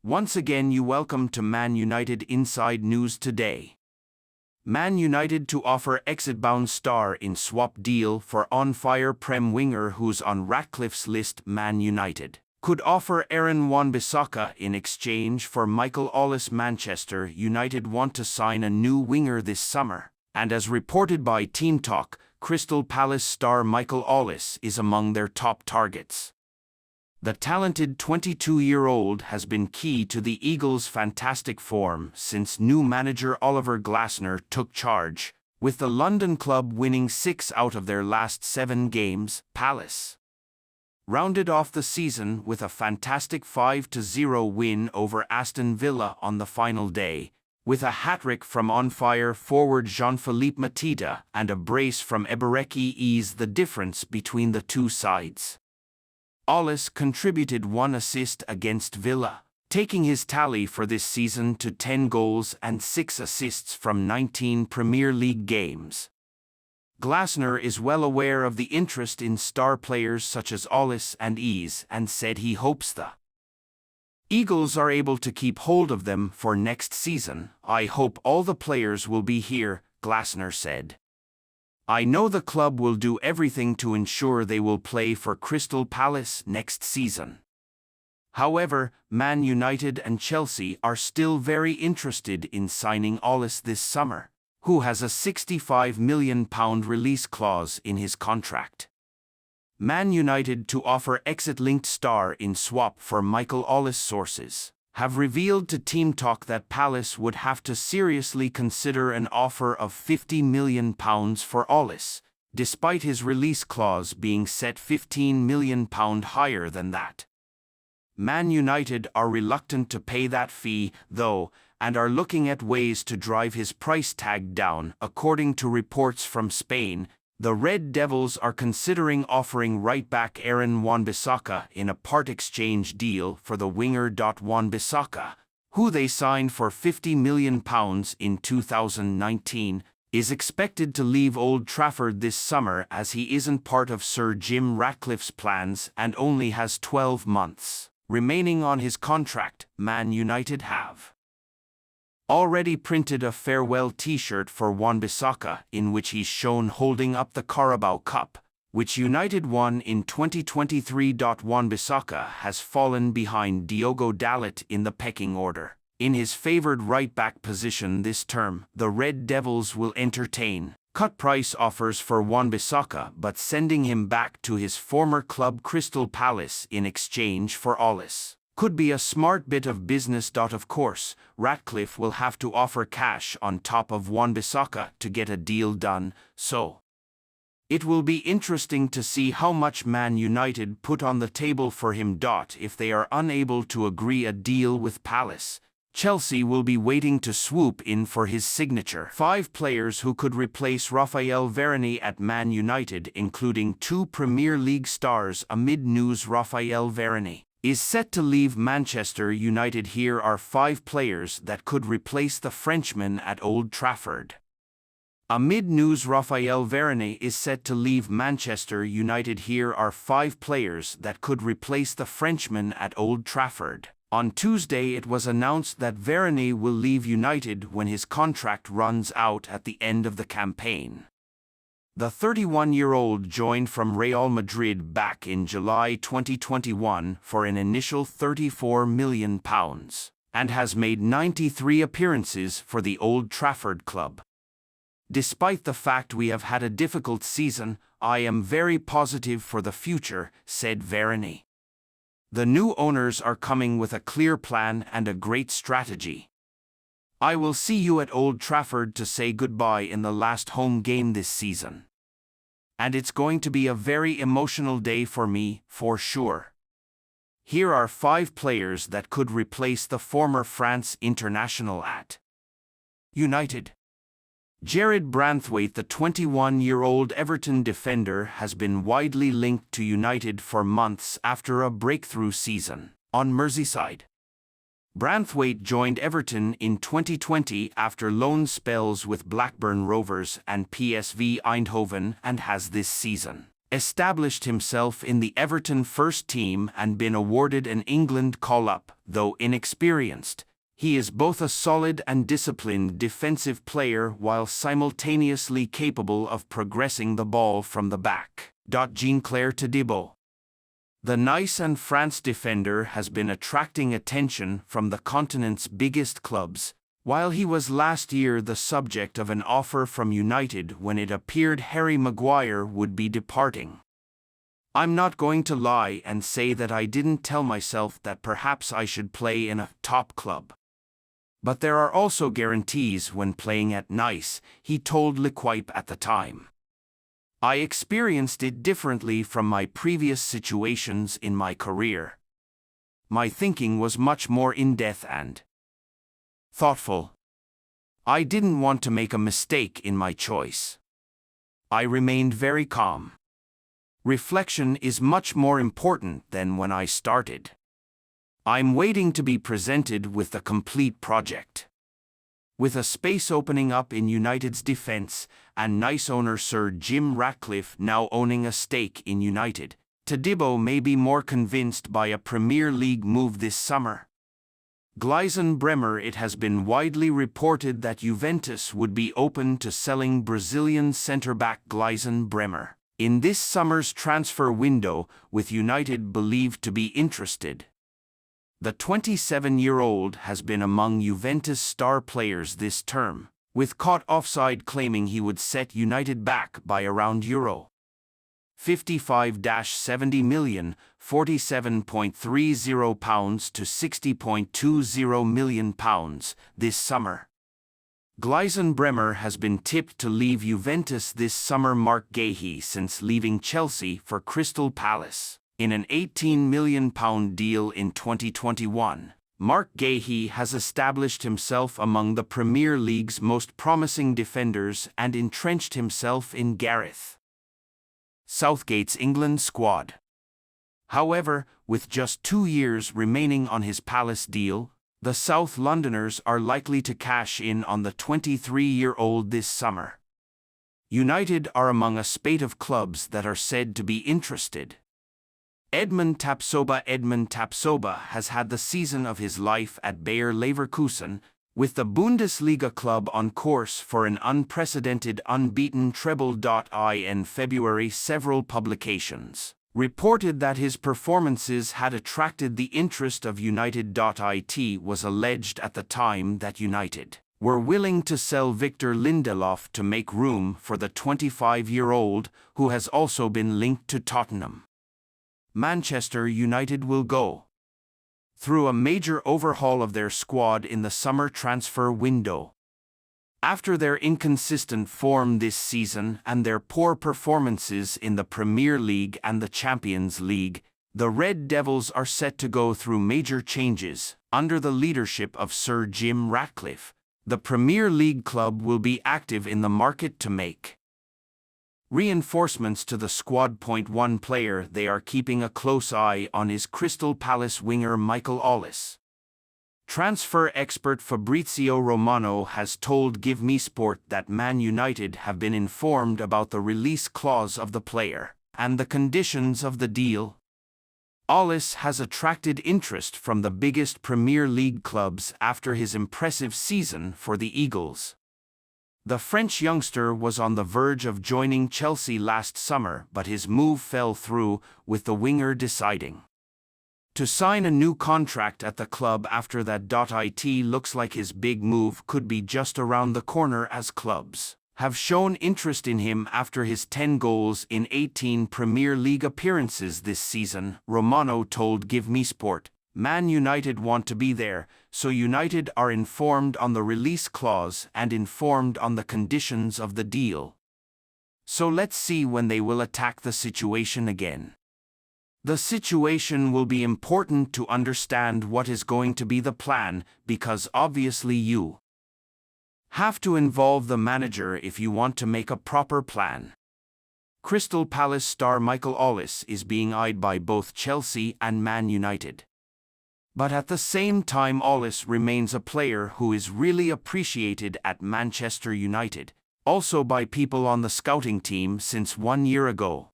Once again you welcome to Man United Inside News today. Man United to offer exit-bound star in swap deal for on-fire Prem winger who's on Ratcliffe's list. Man United could offer Aaron Wan-Bissaka in exchange for Michael Ollis. Manchester United want to sign a new winger this summer, and as reported by Team Talk, Crystal Palace star Michael Ollis is among their top targets. The talented 22-year-old has been key to the Eagles' fantastic form since new manager Oliver Glasner took charge, with the London club winning 6 out of their last 7 games. Palace rounded off the season with a fantastic 5-0 win over Aston Villa on the final day, with a hat-trick from on-fire forward Jean-Philippe Mateta and a brace from Ebereki ease the difference between the two sides. Ollis contributed 1 assist against Villa, taking his tally for this season to 10 goals and 6 assists from 19 Premier League games. Glasner is well aware of the interest in star players such as Ollis and Ease and said he hopes the Eagles are able to keep hold of them for next season. "I hope all the players will be here," Glasner said. "I know the club will do everything to ensure they will play for Crystal Palace next season." However, Man United and Chelsea are still very interested in signing Ollis this summer, who has a £65 million release clause in his contract. Man United to offer exit-linked star in swap for Michael Ollis. Sources have revealed to Team Talk that Palace would have to seriously consider an offer of £50 million for Ollis, despite his release clause being set £15 million higher than that. Man United are reluctant to pay that fee, though, and are looking at ways to drive his price tag down. According to reports from Spain, the Red Devils are considering offering right-back Aaron Wan-Bissaka in a part-exchange deal for the winger. Wan-Bissaka, who they signed for £50 million in 2019, is expected to leave Old Trafford this summer as he isn't part of Sir Jim Ratcliffe's plans and only has 12 months remaining on his contract. Man United have already printed a farewell t-shirt for Wan-Bissaka in which he's shown holding up the Carabao Cup, which United won in 2023. Wan-Bissaka has fallen behind Diogo Dalot in the pecking order. In his favoured right-back position this term, the Red Devils will entertain cut price offers for Wan-Bissaka but sending him back to his former club Crystal Palace in exchange for Ollis could be a smart bit of business. Of course, Ratcliffe will have to offer cash on top of Wan-Bissaka to get a deal done, so it will be interesting to see how much Man United put on the table for him. If they are unable to agree a deal with Palace, Chelsea will be waiting to swoop in for his signature. 5 players who could replace Raphael Varane at Man United, including 2 Premier League stars amid news Raphael Varane is set to leave Manchester United. Here are 5 players that could replace the Frenchman at Old Trafford. Amid news Raphael Varane is set to leave Manchester United. Here are 5 players that could replace the Frenchman at Old Trafford. On Tuesday it was announced that Varane will leave United when his contract runs out at the end of the campaign. The 31-year-old joined from Real Madrid back in July 2021 for an initial £34 million and has made 93 appearances for the Old Trafford club. "Despite the fact we have had a difficult season, I am very positive for the future," said Varane. "The new owners are coming with a clear plan and a great strategy. I will see you at Old Trafford to say goodbye in the last home game this season. And it's going to be a very emotional day for me, for sure." Here are 5 players that could replace the former France international at United. Jared Branthwaite. The 21-year-old Everton defender has been widely linked to United for months after a breakthrough season on Merseyside. Branthwaite joined Everton in 2020 after loan spells with Blackburn Rovers and PSV Eindhoven and has this season established himself in the Everton first team and been awarded an England call-up. Though inexperienced, he is both a solid and disciplined defensive player while simultaneously capable of progressing the ball from the back. Jean-Claire Todibo. The Nice and France defender has been attracting attention from the continent's biggest clubs, while he was last year the subject of an offer from United when it appeared Harry Maguire would be departing. I'm not going to lie and say that I didn't tell myself that perhaps I should play in a top club. But there are also guarantees when playing at Nice, he told L'Equipe at the time. I experienced it differently from my previous situations in my career. My thinking was much more in-depth and thoughtful. I didn't want to make a mistake in my choice. I remained very calm. Reflection is much more important than when I started. I'm waiting to be presented with the complete project. With a space opening up in United's defense, and Nice owner Sir Jim Ratcliffe now owning a stake in United, Todibo may be more convinced by a Premier League move this summer. Gleisen Bremer. It has been widely reported that Juventus would be open to selling Brazilian centre-back Gleisen Bremer in this summer's transfer window, with United believed to be interested. The 27-year-old has been among Juventus' star players this term, with caught offside claiming he would set United back by around euro 55-70 million, £47.30 to £60.20 million this summer. Gleisen Bremer has been tipped to leave Juventus this summer. Mark Gahey since leaving Chelsea for Crystal Palace in an £18 million deal in 2021. Mark Gahey has established himself among the Premier League's most promising defenders and entrenched himself in Gareth Southgate's England squad. However, with just 2 years remaining on his Palace deal, the South Londoners are likely to cash in on the 23-year-old this summer. United are among a spate of clubs that are said to be interested. Edmund Tapsoba has had the season of his life at Bayer Leverkusen, with the Bundesliga club on course for an unprecedented unbeaten treble. In February, several publications reported that his performances had attracted the interest of United. It was alleged at the time that United were willing to sell Victor Lindelof to make room for the 25-year-old, who has also been linked to Tottenham. Manchester United will go through a major overhaul of their squad in the summer transfer window. After their inconsistent form this season and their poor performances in the Premier League and the Champions League, the Red Devils are set to go through major changes. Under the leadership of Sir Jim Ratcliffe, the Premier League club will be active in the market to make reinforcements to the squad. One player they are keeping a close eye on is Crystal Palace winger Michael Ollis. Transfer expert Fabrizio Romano has told Give Me Sport that Man United have been informed about the release clause of the player and the conditions of the deal. Ollis has attracted interest from the biggest Premier League clubs after his impressive season for the Eagles. The French youngster was on the verge of joining Chelsea last summer, but his move fell through, with the winger deciding to sign a new contract at the club after that. It looks like his big move could be just around the corner, as clubs have shown interest in him after his 10 goals in 18 Premier League appearances this season. Romano told Give Me Sport, Man United want to be there, so United are informed on the release clause and informed on the conditions of the deal. So let's see when they will attack the situation again. The situation will be important to understand what is going to be the plan, because obviously you have to involve the manager if you want to make a proper plan. Crystal Palace star Michael Ollis is being eyed by both Chelsea and Man United. But at the same time, Ollis remains a player who is really appreciated at Manchester United, also by people on the scouting team since 1 year ago.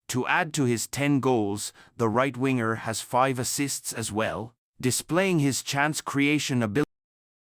To add to his 10 goals, the right winger has 5 assists as well, displaying his chance creation ability.